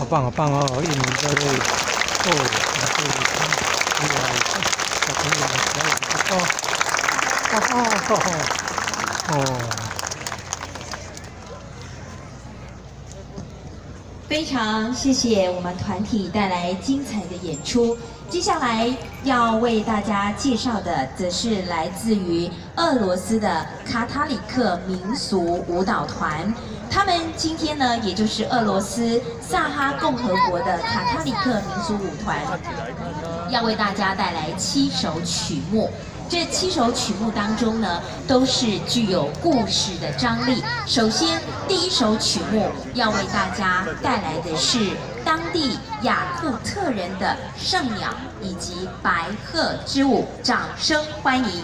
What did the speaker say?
棒好棒哦！印尼这类哦，这里小朋友们表演不错，非常谢谢我们团体带来精彩的演出。接下来要为大家介绍的，则是来自于俄罗斯的卡塔里克民俗舞蹈团。他们今天呢，也就是俄罗斯萨哈共和国的卡塔里克民俗舞团，要为大家带来7首曲目。这7首曲目当中呢，都是具有故事的张力。首先，第1首曲目要为大家带来的是当地雅库特人的圣鸟以及白鹤之舞，掌声欢迎！